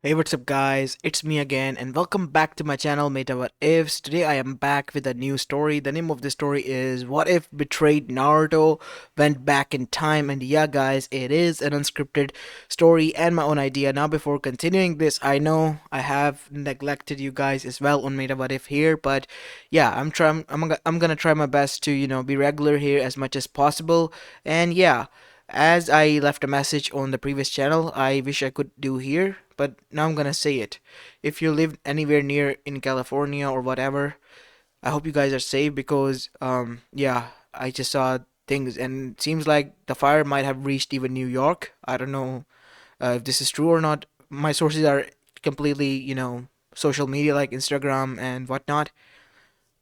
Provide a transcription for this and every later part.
Hey, what's up guys, it's me again and welcome back to my channel Mayta What Ifs. Today I am back with a new story. The name of the story is What If Betrayed Naruto Went Back in Time. And yeah guys, it is an unscripted story and my own idea. Now before continuing this, I know I have neglected you guys as well on Mayta What If here, but yeah, I'm gonna try my best to be regular here as much as possible. And yeah, as I left a message on the previous channel, I wish I could do here, but now I'm gonna say it. If you live anywhere near in California or whatever, I hope you guys are safe because yeah, I just saw things and it seems like the fire might have reached even New York. I don't know if this is true or not. My sources are completely, social media like Instagram and whatnot.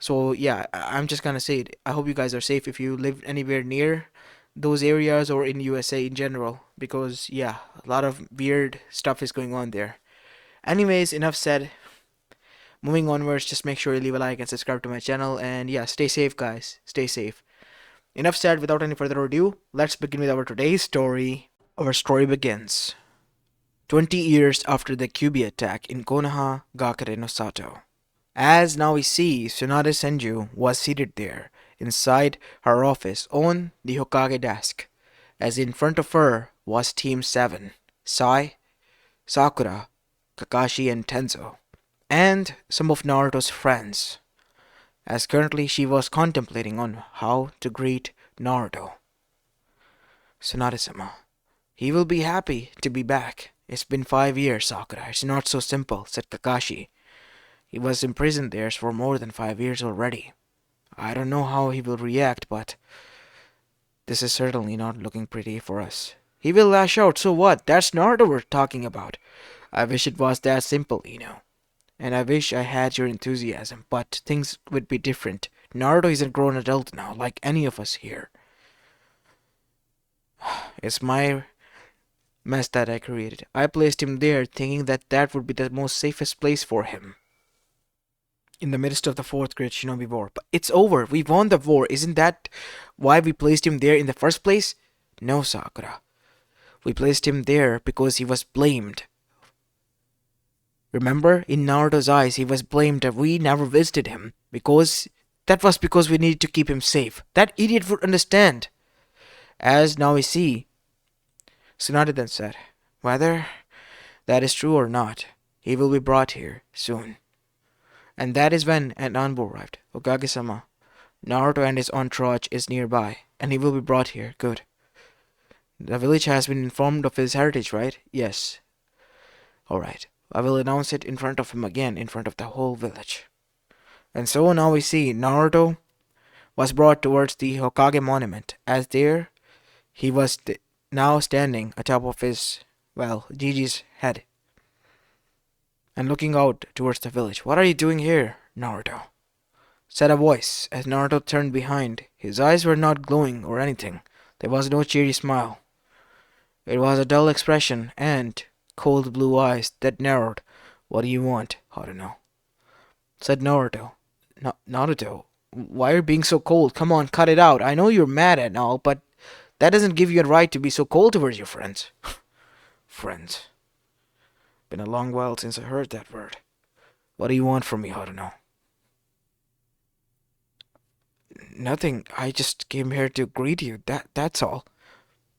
So yeah, I'm just gonna say it. I hope you guys are safe if you live anywhere near those areas or in USA in general, because yeah, a lot of weird stuff is going on there. Anyways, enough said. Moving onwards, just make sure you leave a like and subscribe to my channel, and yeah, stay safe guys, stay safe. Enough said, without any further ado, let's begin with our today's story. Our story begins 20 years after the Kyubi attack in Konoha, Gakure no Sato. As now we see, Tsunade Senju was seated there, inside her office on the Hokage desk, as in front of her was Team 7, Sai, Sakura, Kakashi and Tenzo, and some of Naruto's friends, as currently she was contemplating on how to greet Naruto. Tsunade-sama, he will be happy to be back. It's been 5 years, Sakura. It's not so simple, said Kakashi. He was imprisoned there for more than 5 years already. I don't know how he will react, but this is certainly not looking pretty for us. He will lash out, so what? That's Naruto we're talking about. I wish it was that simple. And I wish I had your enthusiasm, but things would be different. Naruto is a grown adult now, like any of us here. It's my mess that I created. I placed him there thinking that that would be the most safest place for him. In the midst of the fourth great shinobi war. But it's over. We won the war. Isn't that why we placed him there in the first place? No, Sakura. We placed him there because he was blamed. Remember, in Naruto's eyes, he was blamed that we never visited him because that was because we needed to keep him safe. That idiot would understand. As now we see, Tsunade then said, whether that is true or not, he will be brought here soon. And that is when an envoy arrived. Okage-sama, Naruto and his entourage is nearby, and he will be brought here. Good. The village has been informed of his heritage, right? Yes. Alright. I will announce it in front of him again, in front of the whole village. And so now we see Naruto was brought towards the Hokage monument, as there he was now standing atop of his, Gigi's head, and looking out towards the village. What are you doing here, Naruto? Said a voice as Naruto turned behind. His eyes were not glowing or anything. There was no cheery smile. It was a dull expression and cold blue eyes that narrowed. What do you want, Haruno? Said Naruto. Naruto, why are you being so cold? Come on, cut it out. I know you're mad and all, but that doesn't give you a right to be so cold towards your friends. Friends. Been a long while since I heard that word. What do you want from me, Haruno? Nothing. I just came here to greet you. That's all.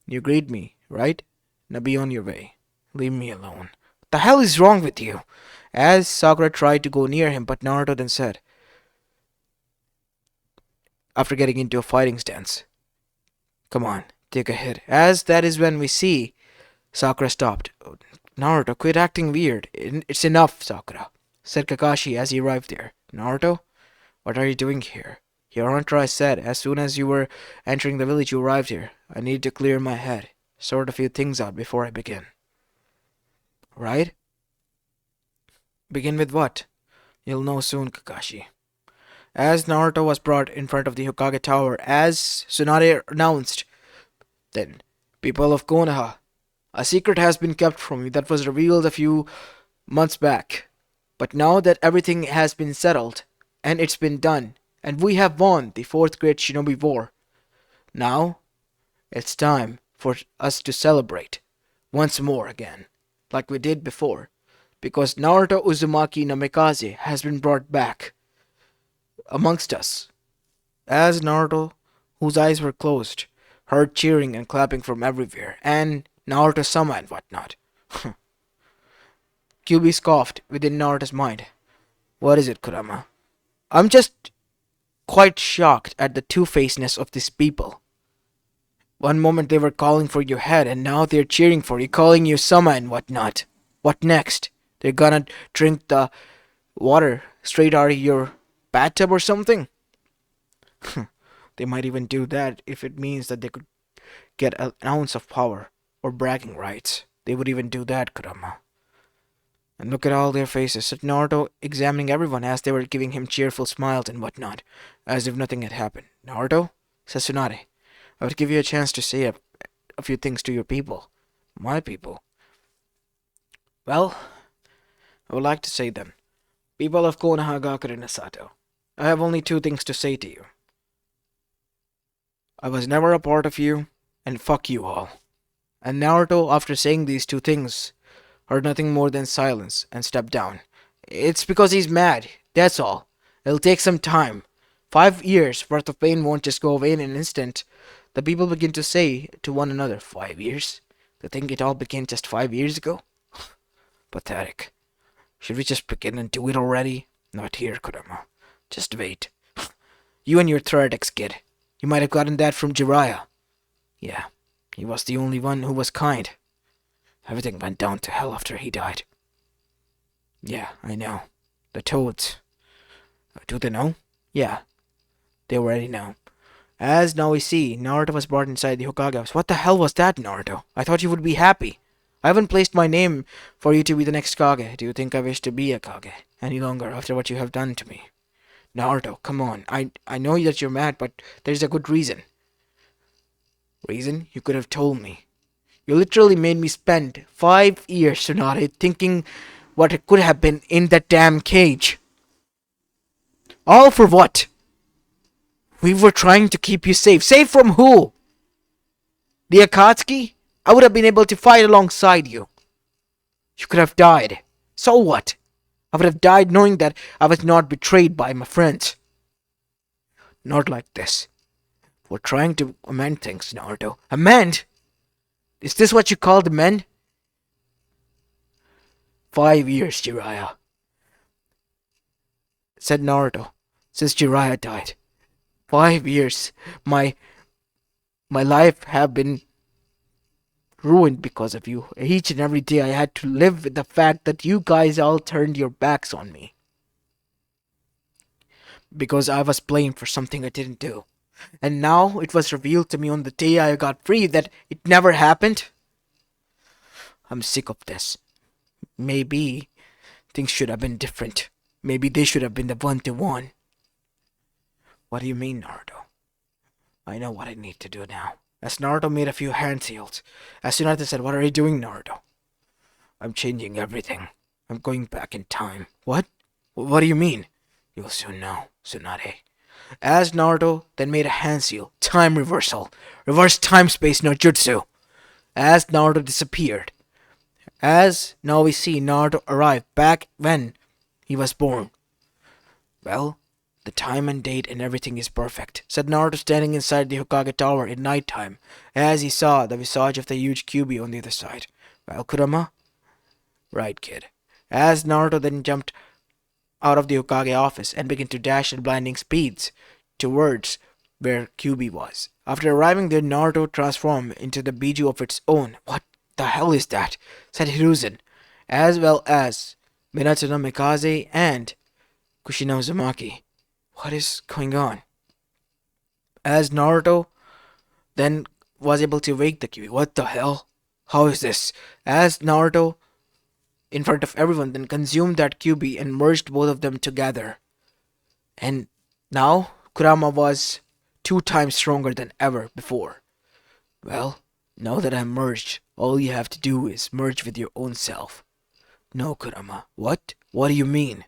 You greet me, right? Now be on your way. Leave me alone. What the hell is wrong with you? As Sakura tried to go near him, but Naruto then said, after getting into a fighting stance, come on, take a hit. As that is when we see Sakura stopped. Naruto, quit acting weird. It's enough, Sakura, said Kakashi as he arrived there. Naruto, what are you doing here? Your entourage said as soon as you were entering the village you arrived here. I need to clear my head, sort a few things out before I begin. Right? Begin with what? You'll know soon, Kakashi. As Naruto was brought in front of the Hokage Tower, as Tsunade announced, then, people of Konoha, a secret has been kept from you that was revealed a few months back. But now that everything has been settled, and it's been done, and we have won the fourth great shinobi war, now it's time for us to celebrate once more again, like we did before. because Naruto Uzumaki Namikaze has been brought back amongst us. As Naruto, whose eyes were closed, heard cheering and clapping from everywhere, and Naruto Sama and whatnot. Kyuubi scoffed within Naruto's mind. What is it, Kurama? I'm just quite shocked at the two-facedness of these people. One moment they were calling for your head, and now they're cheering for you, calling you Sama and whatnot. What next? They're gonna drink the water straight out of your bathtub or something? They might even do that if it means that they could get an ounce of power or bragging rights. They would even do that, Kurama. And look at all their faces, said Naruto, examining everyone as they were giving him cheerful smiles and whatnot, as if nothing had happened. Naruto, said Tsunade, I would give you a chance to say a few things to your people. My people. Well, I would like to say them. People of Konoha, Gakure, and Sato. I have only two things to say to you. I was never a part of you, and fuck you all. And Naruto, after saying these two things, heard nothing more than silence and stepped down. It's because he's mad, that's all. It'll take some time. 5 years worth of pain won't just go away in an instant. The people begin to say to one another, 5 years? They think it all began just 5 years ago? Pathetic. Should we just begin and do it already? Not here, Kurama. Just wait. You and your Threadex kid. You might have gotten that from Jiraiya. Yeah, he was the only one who was kind. Everything went down to hell after he died. Yeah, I know. The toads. Do they know? Yeah, they already know. As now we see, Naruto was brought inside the Hokage house. What the hell was that, Naruto? I thought you would be happy. I haven't placed my name for you to be the next Kage. Do you think I wish to be a Kage any longer after what you have done to me? Naruto, come on. I know that you're mad, but there's a good reason. Reason? You could have told me. You literally made me spend 5 years, Tsunade, thinking what it could have been in that damn cage. All for what? We were trying to keep you safe. Safe from who? The Akatsuki? I would have been able to fight alongside you. You could have died. So what? I would have died knowing that I was not betrayed by my friends. Not like this. We're trying to amend things, Naruto. Amend? Is this what you call amend? 5 years, Jiraiya, said Naruto, since Jiraiya died. 5 years. My life have been ruined because of you. Each and every day I had to live with the fact that you guys all turned your backs on me. Because I was blamed for something I didn't do. And now it was revealed to me on the day I got free that it never happened. I'm sick of this. Maybe things should have been different. Maybe they should have been the 1-to-1. What do you mean, Naruto? I know what I need to do now. As Naruto made a few hand seals, as Tsunade said, what are you doing, Naruto? I'm changing everything. I'm going back in time. What? What do you mean? You'll soon know, Tsunade. As Naruto then made a hand seal, time reversal. Reverse time-space no jutsu. As Naruto disappeared. As now we see Naruto arrive back when he was born. Well, the time and date and everything is perfect, said Naruto standing inside the Hokage Tower in night time, as he saw the visage of the huge Kyuubi on the other side. Well, Kurama? Right, kid. As Naruto then jumped out of the Hokage office and began to dash at blinding speeds towards where Kyuubi was. After arriving there, Naruto transformed into the Biju of its own. What the hell is that? Said Hiruzen, as well as Minato no Mikaze and Kushina Uzumaki. What is going on? As Naruto then was able to wake the Kyuubi. What the hell? How is this? As Naruto, in front of everyone, then consumed that Kyuubi and merged both of them together. And now, Kurama was 2 times stronger than ever before. Well, now that I'm merged, all you have to do is merge with your own self. No, Kurama. What? What do you mean?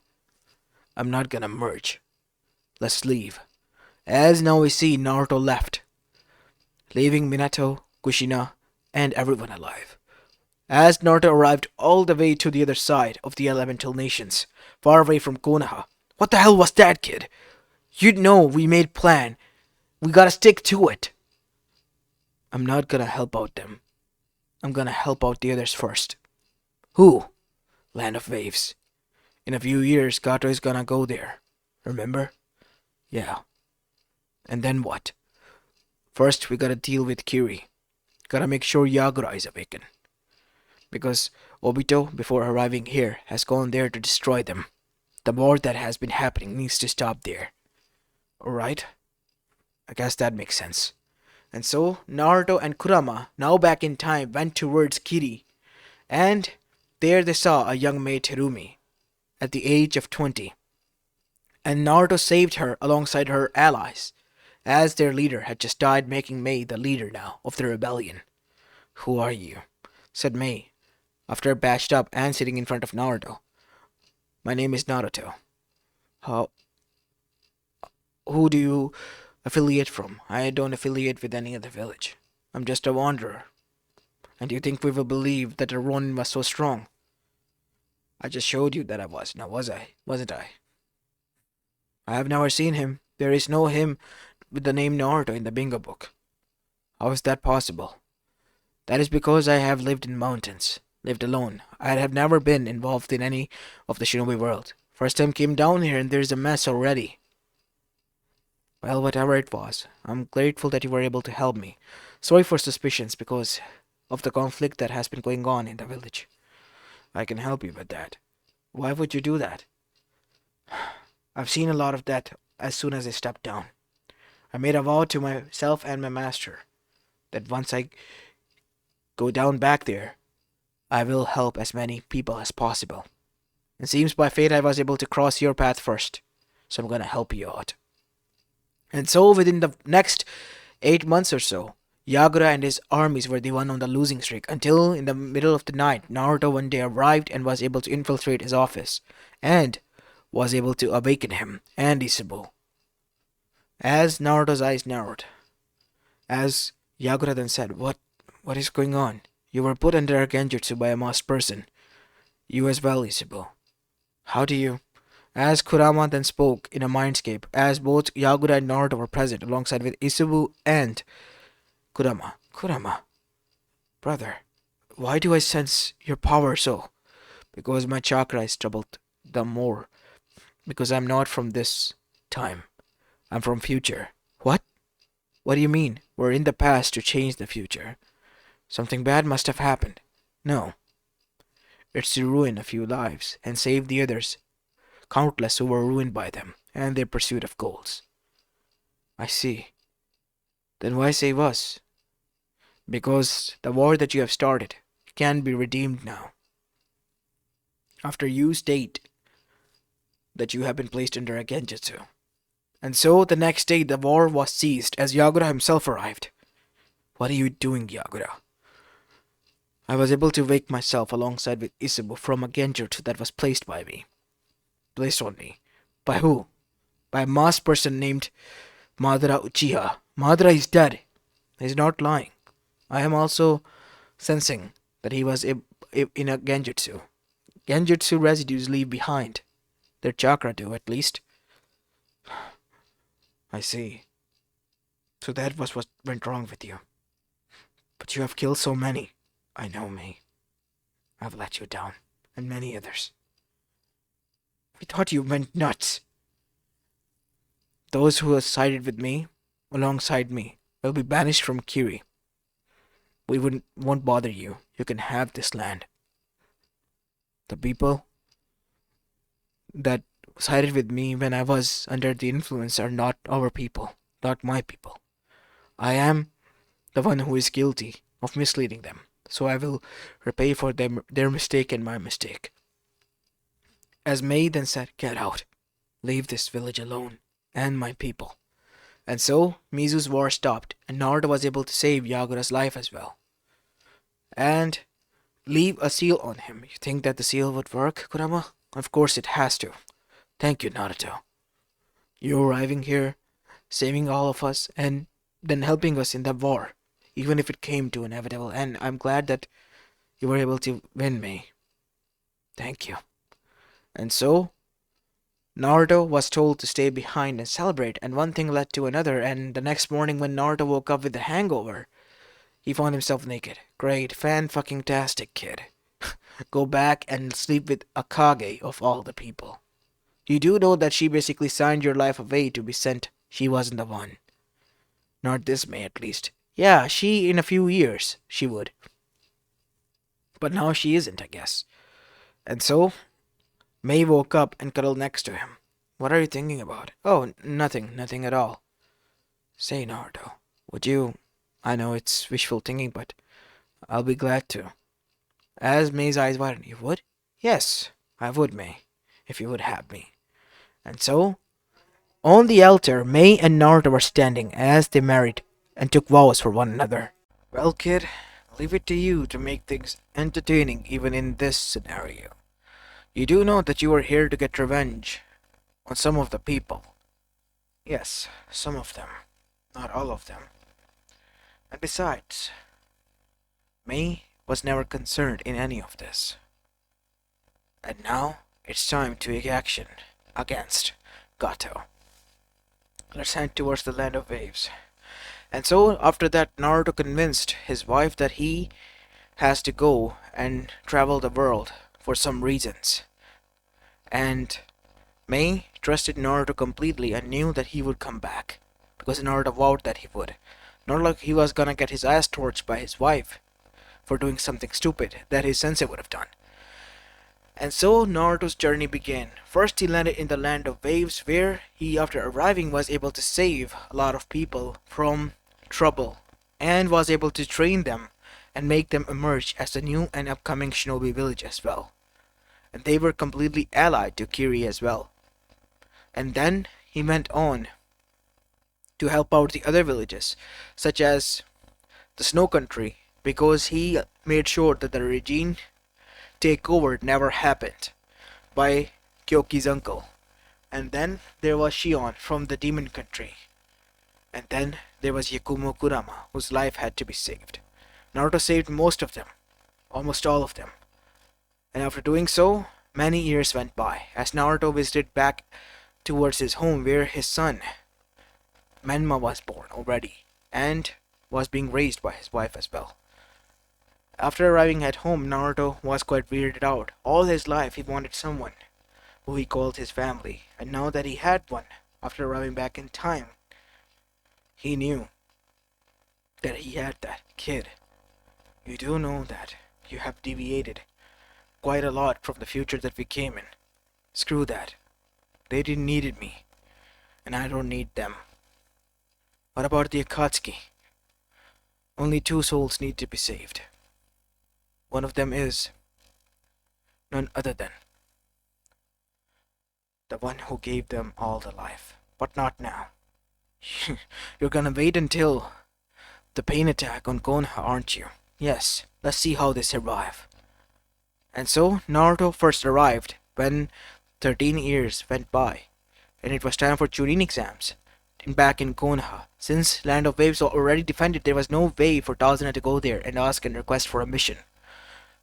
I'm not gonna merge. Let's leave. As now we see Naruto left, leaving Minato, Kushina, and everyone alive. as Naruto arrived all the way to the other side of the elemental nations, far away from Konoha. What the hell was that, kid? You know we made plan. We gotta stick to it. I'm not gonna help out them. I'm gonna help out the others first. Who? Land of Waves. In a few years, Gato is gonna go there. Remember? Yeah. And then what? First, we gotta deal with Kiri. Gotta make sure Yagura is awakened. Because Obito, before arriving here, has gone there to destroy them. The war that has been happening needs to stop there. Alright? I guess that makes sense. And so, Naruto and Kurama, now back in time, went towards Kiri. And there they saw a young maid Terumi, at the age of 20. And Naruto saved her alongside her allies, as their leader had just died, making Mei the leader now of the rebellion. Who are you? Said Mei, after batched up and sitting in front of Naruto. My name is Naruto. How? Who do you affiliate from? I don't affiliate with any other village. I'm just a wanderer. And you think we will believe that the Ronin was so strong? I just showed you that I was. Now was I? Wasn't I? I have never seen him. There is no him with the name Naruto in the bingo book. How is that possible? That is because I have lived in mountains, lived alone. I have never been involved in any of the shinobi world. First time came down here and there's a mess already. Well, whatever it was, I'm grateful that you were able to help me. Sorry for suspicions because of the conflict that has been going on in the village. I can help you with that. Why would you do that? I've seen a lot of that as soon as I stepped down. I made a vow to myself and my master that once I go down back there, I will help as many people as possible. It seems by fate I was able to cross your path first, so I'm gonna help you out. And so within the next 8 months or so, Yagura and his armies were the one on the losing streak until in the middle of the night, Naruto one day arrived and was able to infiltrate his office and was able to awaken him and Isabu. As Naruto's eyes narrowed, as Yagura then said, What is going on? You were put under a genjutsu by a masked person. You as well, Isabu. How do you? As Kurama then spoke in a mindscape, as both Yagura and Naruto were present alongside with Isabu and Kurama. Kurama. Brother, why do I sense your power so? Because my chakra is troubled the more. Because I'm not from this time. I'm from future. What? What do you mean? We're in the past to change the future. Something bad must have happened. No. It's to ruin a few lives and save the others, countless who were ruined by them and their pursuit of goals. I see. Then why save us? Because the war that you have started can be redeemed now. After you state that you have been placed under a genjutsu. And so the next day the war was ceased as Yagura himself arrived. What are you doing, Yagura? I was able to wake myself alongside with Isabu from a genjutsu that was placed by me. Placed on me. By who? By a masked person named Madara Uchiha. Madara is dead. He's not lying. I am also sensing that he was in a genjutsu. Genjutsu residues leave behind. Their chakra do, at least. I see. So that was what went wrong with you. But you have killed so many. I know me. I've let you down, and many others. I thought you went nuts. Those who have sided with me, alongside me, will be banished from Kiri. We won't bother you. You can have this land. The people that sided with me when I was under the influence are not our people, not my people. I am the one who is guilty of misleading them, so I will repay for them their mistake and my mistake. As Mei then said, Get out. Leave this village alone, and my people. And so, Mizu's war stopped, and Naruto was able to save Yagura's life as well. And leave a seal on him. You think that the seal would work, Kurama? Of course it has to. Thank you, Naruto. You arriving here, saving all of us, and then helping us in the war, even if it came to inevitable. And I'm glad that You were able to win me. Thank you. And so, Naruto was told to stay behind and celebrate, and one thing led to another, and the next morning when Naruto woke up with a hangover, he found himself naked. Great, fan-fucking-tastic, kid. Go back and sleep with Akage of all the people. You do know that she basically signed your life away to be sent. She wasn't the one. Not this May, at least. Yeah, she, in a few years, she would. But now she isn't, I guess. And so, May woke up and cuddled next to him. What are you thinking about? Oh, nothing, nothing at all. Say, Naruto, would you... I know it's wishful thinking, but I'll be glad to. As May's eyes widened, you would? Yes, I would, May, if you would have me. And so, on the altar, May and Naruto were standing as they married and took vows for one another. Well, kid, leave it to you to make things entertaining even in this scenario. You do know that you are here to get revenge on some of the people. Yes, some of them. Not all of them. And besides, May was never concerned in any of this. And now, it's time to take action against Gato. Let's head towards the land of waves. And so, after that, Naruto convinced his wife that he has to go and travel the world for some reasons. And May trusted Naruto completely and knew that he would come back. Because Naruto vowed that he would. Not like he was gonna get his ass torched by his wife for doing something stupid that his sensei would have done. And so Naruto's journey began. First he landed in the land of waves where he, after arriving, was able to save a lot of people from trouble and was able to train them and make them emerge as the new and upcoming shinobi village as well. And they were completely allied to Kiri as well. And then he went on to help out the other villages, such as the Snow Country, because he made sure that the regime takeover never happened by Kyoki's uncle. And then there was Shion from the Demon Country. And then there was Yakumo Kurama, whose life had to be saved. Naruto saved most of them, almost all of them. And after doing so, many years went by, as Naruto visited back towards his home where his son, Menma, was born already, and was being raised by his wife as well. After arriving at home, Naruto was quite weirded out. All his life he wanted someone who he called his family, and now that he had one, after arriving back in time, he knew that he had that kid. You do know that you have deviated quite a lot from the future that we came in. Screw that. They didn't need me, and I don't need them. What about the Akatsuki? Only 2 souls need to be saved. One of them is none other than the one who gave them all the life. But not now. You're gonna wait until the pain attack on Konoha, aren't you? Yes, let's see how they survive. And so Naruto first arrived when 13 years went by, and it was time for Chunin exams back in Konoha. Since Land of Waves was already defended, there was no way for Tazuna to go there and ask and request for a mission.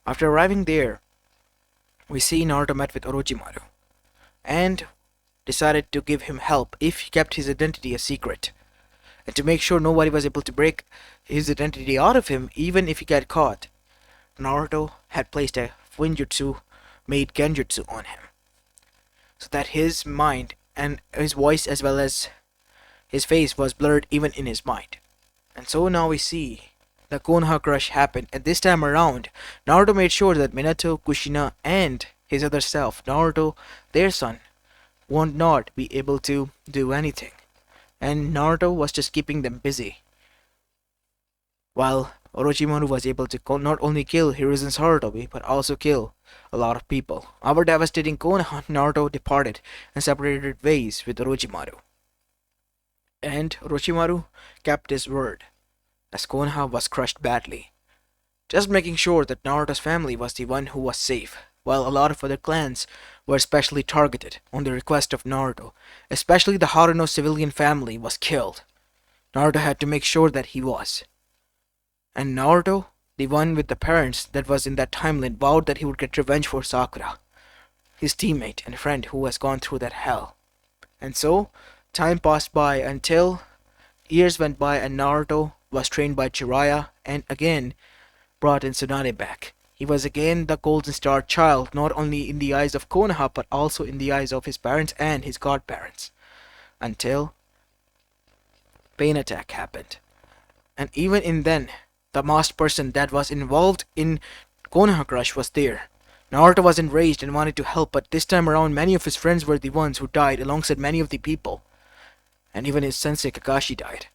After arriving there, we see Naruto met with Orochimaru and decided to give him help if he kept his identity a secret, and to make sure nobody was able to break his identity out of him even if he got caught. Naruto had placed a Fuinjutsu made Genjutsu on him, so that his mind and his voice as well as his face was blurred even in his mind. And so now we see the Konoha crush happen, and this time around, Naruto made sure that Minato, Kushina, and his other self, Naruto, their son, would not be able to do anything. And Naruto was just keeping them busy, while Orochimaru was able to not only kill Hiruzen's Harutobi, but also kill a lot of people. After devastating Konoha, Naruto departed and separated ways with Orochimaru. And Orochimaru kept his word, as Konoha was crushed badly, just making sure that Naruto's family was the one who was safe, while a lot of other clans were especially targeted on the request of Naruto. Especially the Haruno civilian family was killed. Naruto had to make sure that he was. And Naruto the one with the parents that was in that timeline, vowed that he would get revenge for Sakura, his teammate and friend who has gone through that hell. And so, time passed by until years went by and Naruto was trained by Jiraiya and again brought in Tsunade back. He was again the Golden Star child, not only in the eyes of Konoha but also in the eyes of his parents and his godparents. Until Pain Attack happened. And even in then, the masked person that was involved in Konoha Crush was there. Naruto was enraged and wanted to help, but this time around many of his friends were the ones who died alongside many of the people. And even his sensei Kakashi died.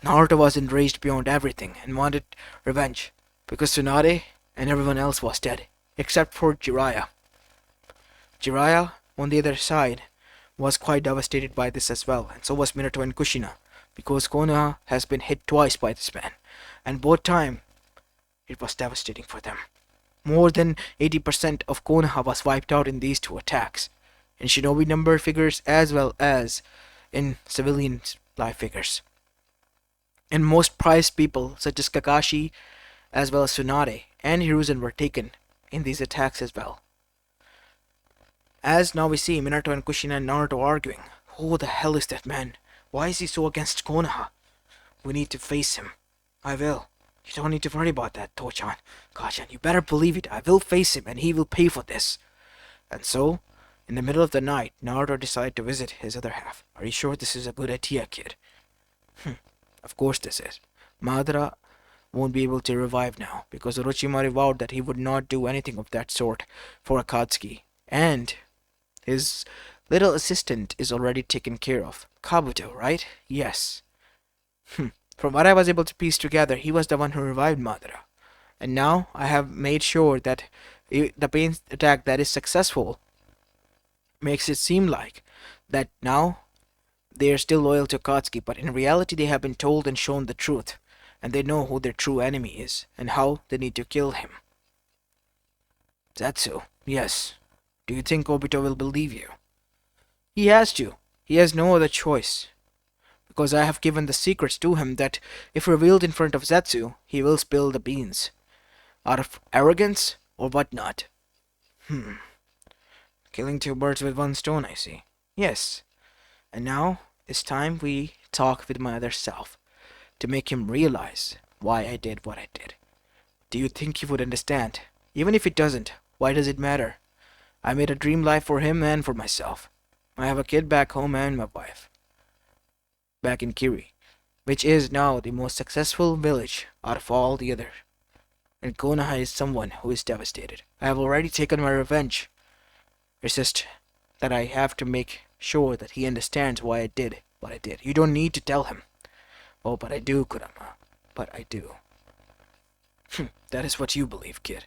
Naruto was enraged beyond everything and wanted revenge, because Tsunade and everyone else was dead, except for Jiraiya. Jiraiya, on the other side, was quite devastated by this as well, and so was Minato and Kushina, because Konoha has been hit twice by this man, and both time it was devastating for them. More than 80% of Konoha was wiped out in these two attacks, in shinobi number figures as well as in civilian life figures. And most prized people such as Kakashi as well as Tsunade and Hiruzen were taken in these attacks as well. As now we see Minato and Kushina and Naruto arguing. Who the hell is that man? Why is he so against Konoha? We need to face him. I will. You don't need to worry about that, Tochan. Kachan, you better believe it. I will face him and he will pay for this. And so, in the middle of the night, Naruto decided to visit his other half. Are you sure this is a good idea, kid? Of course this is. Madara won't be able to revive now, because Orochimaru vowed that he would not do anything of that sort for Akatsuki. And his little assistant is already taken care of. Kabuto, right? Yes. From what I was able to piece together, he was the one who revived Madara. And now I have made sure that the pain attack that is successful makes it seem like that now they are still loyal to Akatsuki, but in reality they have been told and shown the truth, and they know who their true enemy is, and how they need to kill him. That's so. Yes. Do you think Obito will believe you? He has to. He has no other choice. Because I have given the secrets to him that, if revealed in front of Zetsu, he will spill the beans. Out of arrogance, or whatnot. Killing two birds with one stone, I see. Yes. And now, it's time we talk with my other self, to make him realize why I did what I did. Do you think he would understand? Even if he doesn't, why does it matter? I made a dream life for him and for myself. I have a kid back home and my wife. Back in Kiri, which is now the most successful village out of all the others. And Konoha is someone who is devastated. I have already taken my revenge. It's just that I have to make sure that he understands why I did what I did. You don't need to tell him. Oh, but I do, Kurama. But I do. That is what you believe, kid.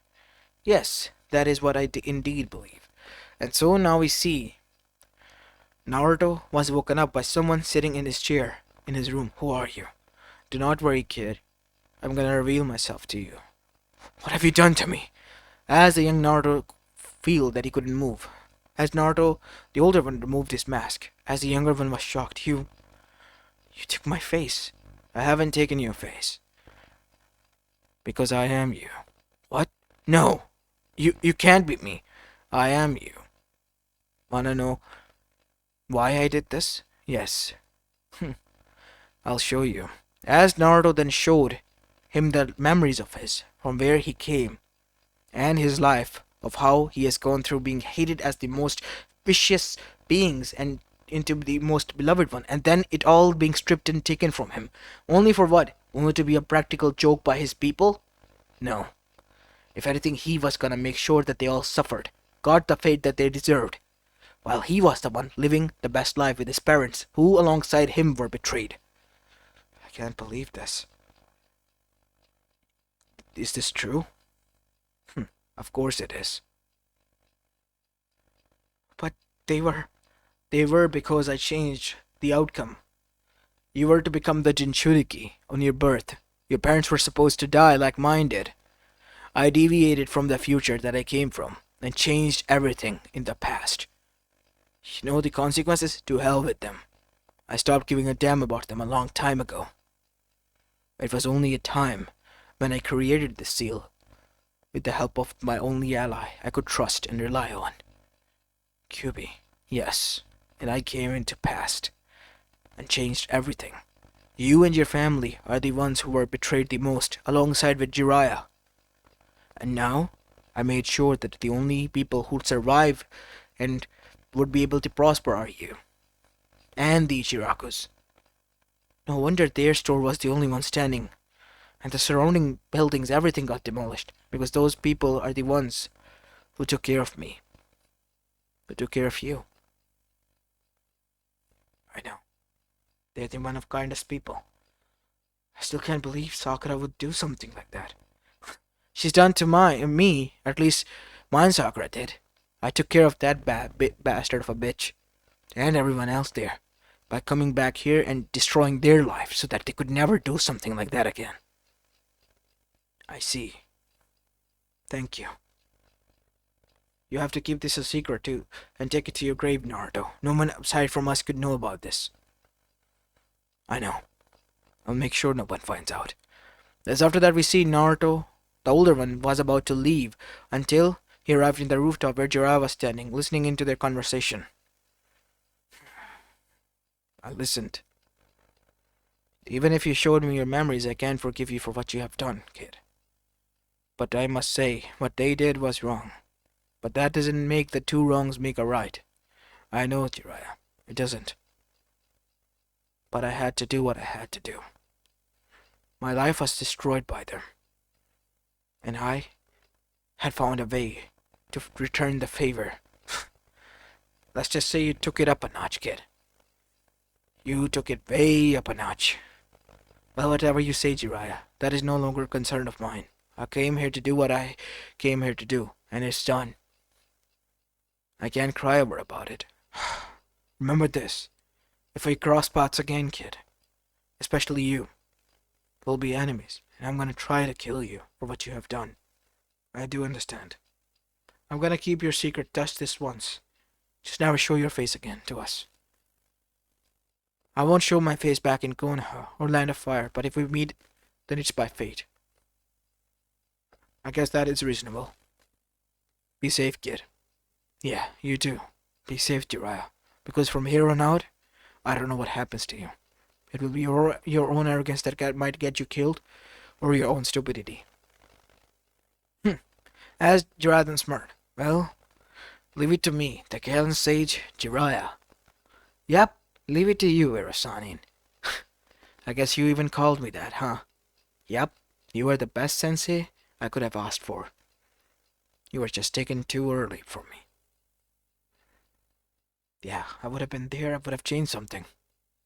Yes, that is what I indeed believe. And so now we see Naruto was woken up by someone sitting in his chair in his room. Who are you? Do not worry, kid. I'm gonna reveal myself to you. What have you done to me? As the young Naruto feel that he couldn't move. As Naruto, the older one, removed his mask. As the younger one was shocked. You took my face. I haven't taken your face. Because I am you. What? No. You can't beat me. I am you. Wanna know why I did this? Yes. I'll show you. As Naruto then showed him the memories of his, from where he came, and his life, of how he has gone through being hated as the most vicious beings and into the most beloved one, and then it all being stripped and taken from him. Only for what? Only to be a practical joke by his people? No. If anything, he was gonna make sure that they all suffered, got the fate that they deserved, while he was the one living the best life with his parents, who alongside him were betrayed. I can't believe this. Is this true? Of course it is. But they were because I changed the outcome. You were to become the Jinchuriki on your birth. Your parents were supposed to die like mine did. I deviated from the future that I came from and changed everything in the past. You know the consequences? To hell with them. I stopped giving a damn about them a long time ago. It was only a time when I created this seal with the help of my only ally I could trust and rely on. Kyubi, yes, and I came into past and changed everything. You and your family are the ones who were betrayed the most, alongside with Jiraiya. And now, I made sure that the only people who'd survive and would be able to prosper are you. And the Ichirakus. No wonder their store was the only one standing. And the surrounding buildings, everything got demolished. Because those people are the ones who took care of me. Who took care of you. I know. They're the one of kindest people. I still can't believe Sakura would do something like that. She's done to me, at least mine Sakura did. I took care of that bastard of a bitch. And everyone else there. By coming back here and destroying their life so that they could never do something like that again. I see. Thank you. You have to keep this a secret too, and take it to your grave, Naruto. No one aside from us could know about this. I know. I'll make sure no one finds out. As after that we see Naruto, the older one, was about to leave until he arrived in the rooftop where Jiraiya was standing, listening into their conversation. I listened. Even if you showed me your memories, I can't forgive you for what you have done, kid. But I must say, what they did was wrong. But that doesn't make the two wrongs make a right. I know, Jiraiya. It doesn't. But I had to do what I had to do. My life was destroyed by them. And I had found a way to return the favor. Let's just say you took it up a notch, kid. You took it way up a notch. Well, whatever you say, Jiraiya, that is no longer a concern of mine. I came here to do what I came here to do, and it's done. I can't cry over about it. Remember this. If we cross paths again, kid, especially you, we'll be enemies, and I'm gonna try to kill you for what you have done. I do understand. I'm gonna keep your secret just this once. Just never show your face again to us. I won't show my face back in Konoha or Land of Fire, but if we meet, then it's by fate. I guess that is reasonable. Be safe, kid. Yeah, you too. Be safe, Jiraiya. Because from here on out, I don't know what happens to you. It will be your own arrogance that might get you killed, or your own stupidity. As Jiraiya smart. Well, leave it to me, the Kalen sage, Jiraiya. Yep, leave it to you, Irasanin. I guess you even called me that, huh? Yep, you are the best sensei I could have asked for. You were just taken too early for me. Yeah, I would have been there, I would have changed something.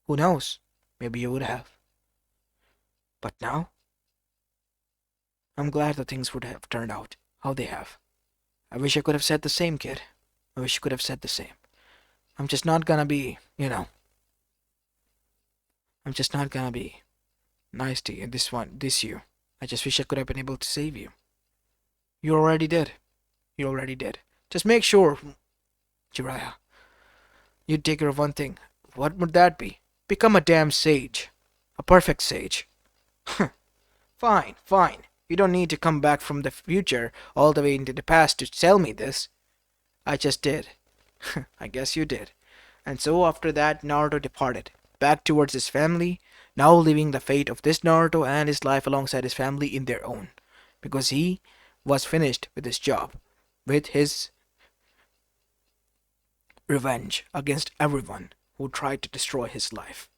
Who knows? Maybe you would have. But now, I'm glad that things would have turned out how they have. I wish I could have said the same, kid. I wish you could have said the same. I'm just not gonna be, I'm just not gonna be nice to you, this you. I just wish I could have been able to save you. You already did. You already did. Just make sure, Jiraiya, you take care of one thing. What would that be? Become a damn sage. A perfect sage. Fine, fine. You don't need to come back from the future all the way into the past to tell me this. I just did. I guess you did. And so after that, Naruto departed, back towards his family, now leaving the fate of this Naruto and his life alongside his family in their own. Because he was finished with his job, with his revenge against everyone who tried to destroy his life.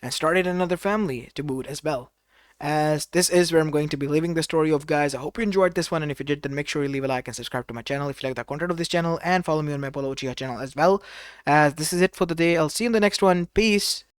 And started another family to boot as well. As this is where I'm going to be leaving the story of, guys. I hope you enjoyed this one, and if you did, then make sure you leave a like and subscribe to my channel if you like the content of this channel, and follow me on my Polo Uchiha channel as well. As this is it for the day. I'll see you in the next one. Peace.